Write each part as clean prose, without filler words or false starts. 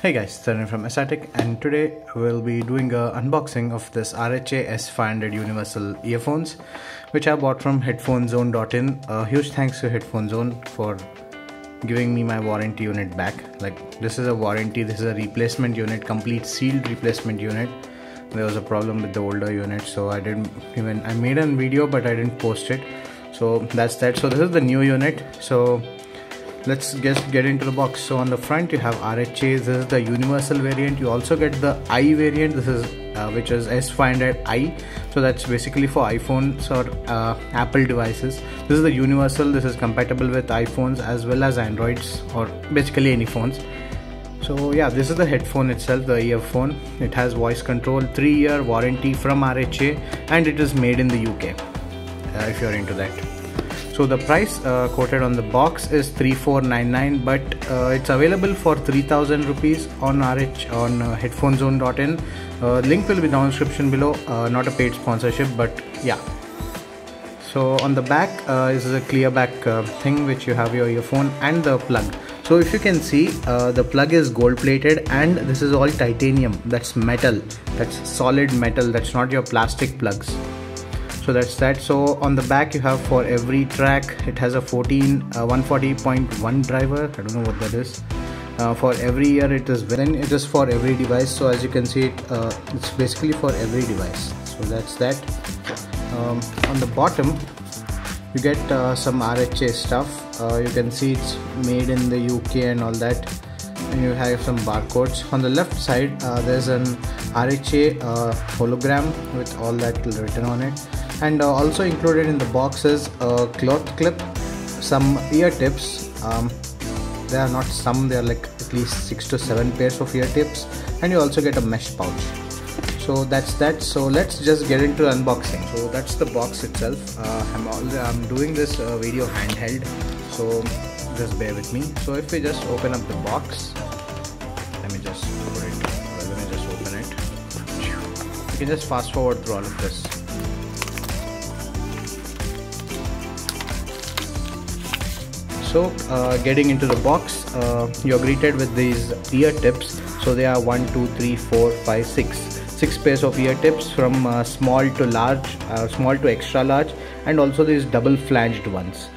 Hey guys, Tarun from Aesthetic, and today we'll be doing an unboxing of this RHA S500 universal earphones which I bought from headphonezone.in. Huge thanks to Headphonezone for giving me my warranty unit back. Like, this is a warranty, this is a replacement unit, complete sealed replacement unit. There was a problem with the older unit, so I made a video but I didn't post it. So that's that. So this is the new unit. So let's just get into the box. So on the front you have RHA. This is the universal variant. You also get the I variant. This is which is S500i. So that's basically for iPhones or Apple devices. This is the universal. This is compatible with iPhones as well as Androids, or basically any phones. So yeah, this is the headphone itself, the earphone. It has voice control, 3-year warranty from RHA, and it is made in the UK. If you're into that. So the price quoted on the box is 3499, but it's available for 3000 rupees on headphonezone.in. Link will be down in the description below. Not a paid sponsorship, but yeah. So on the back is a clear back thing which you have your earphone and the plug. So if you can see, the plug is gold plated and this is all titanium. That's metal. That's solid metal. That's not your plastic plugs. So that's that. So on the back you have for every track, it has a 140.1 driver. I don't know what that is. For every year it is for every device. So as you can see, it's basically for every device. So that's that. On the bottom you get some RHA stuff. You can see it's made in the UK and all that, and you have some barcodes. On the left side there's an RHA hologram with all that written on it, and also included in the box is a cloth clip, some ear tips. There are not some, they are like at least 6 to 7 pairs of ear tips, and you also get a mesh pouch. So that's that. So let's just get into unboxing. So that's the box itself. I'm doing this video handheld, so just bear with me. So if we just open up the box, let me just open it. You can just fast forward through all of this. So getting into the box, you're greeted with these ear tips. So they are 1, 2, 3, 4, 5, 6 pairs of ear tips, from small to large, small to extra large, and also these double flanged ones.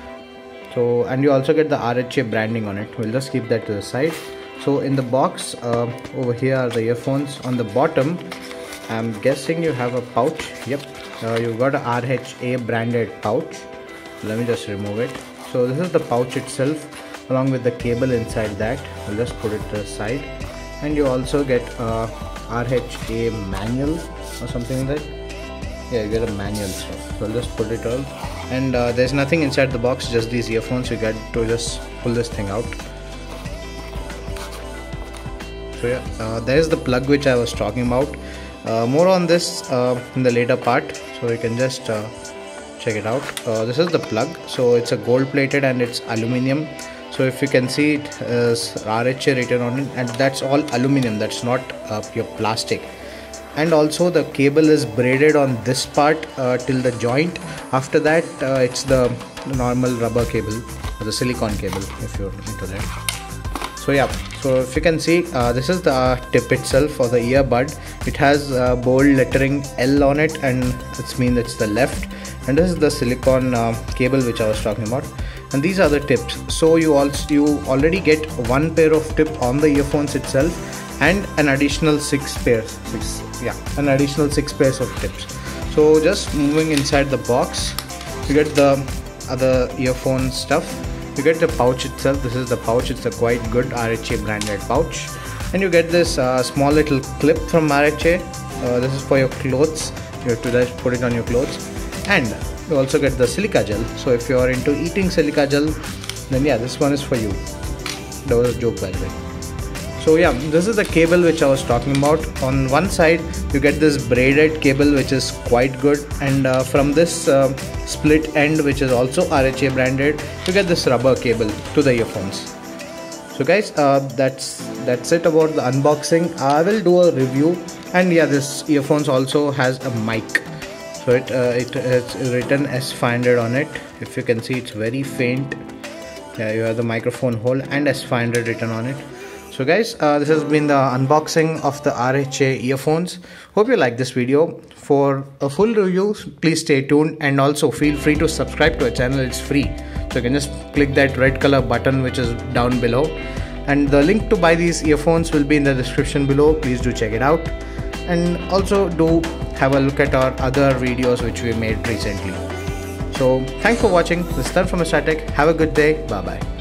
So, and you also get the RHA branding on it. We'll just keep that to the side. So in the box, over here are the earphones. On the bottom, I'm guessing you have a pouch. Yep, you've got a RHA branded pouch. Let me just remove it. So this is the pouch itself, along with the cable inside that. I'll just put it to the side. And you also get RHA manual or something like that. Yeah, you get a manual stuff. So I'll just put it all. And there's nothing inside the box, just these earphones. You get to just pull this thing out. So yeah, there's the plug which I was talking about. More on this in the later part, so you can just check it out. This is the plug. So it's a gold plated and it's aluminium. So if you can see, it is RHA written on it, and that's all aluminium. That's not pure plastic. And also the cable is braided on this part till the joint. After that it's the normal rubber cable, or the silicone cable if you're into that. So yeah, so if you can see, this is the tip itself, or the earbud. It has bold lettering L on it, and it means it's the left. And this is the silicone cable which I was talking about. And these are the tips. So you already get 1 pair of tip on the earphones itself, and an additional 6 pairs. An additional 6 pairs of tips. So just moving inside the box, you get the other earphone stuff. You get the pouch itself. This is the pouch. It's a quite good RHA branded pouch. And you get this small little clip from RHA. This is for your clothes. You have to just put it on your clothes. And you also get the silica gel. So if you are into eating silica gel, then yeah, this one is for you. That was a joke, by the way. So yeah, this is the cable which I was talking about. On one side you get this braided cable which is quite good, and from this split end, which is also RHA branded, you get this rubber cable to the earphones. So guys, that's it about the unboxing. I will do a review, and yeah, this earphones also has a mic. So it's written S500 on it. If you can see, it's very faint. Yeah, you have the microphone hole and S500 written on it. So guys, this has been the unboxing of the RHA earphones. Hope you like this video. For a full review, please stay tuned, and also feel free to subscribe to our channel. It's free. So you can just click that red color button which is down below. And the link to buy these earphones will be in the description below. Please do check it out. And also do have a look at our other videos which we made recently. So thanks for watching. This is Tan from Static. Have a good day. Bye bye.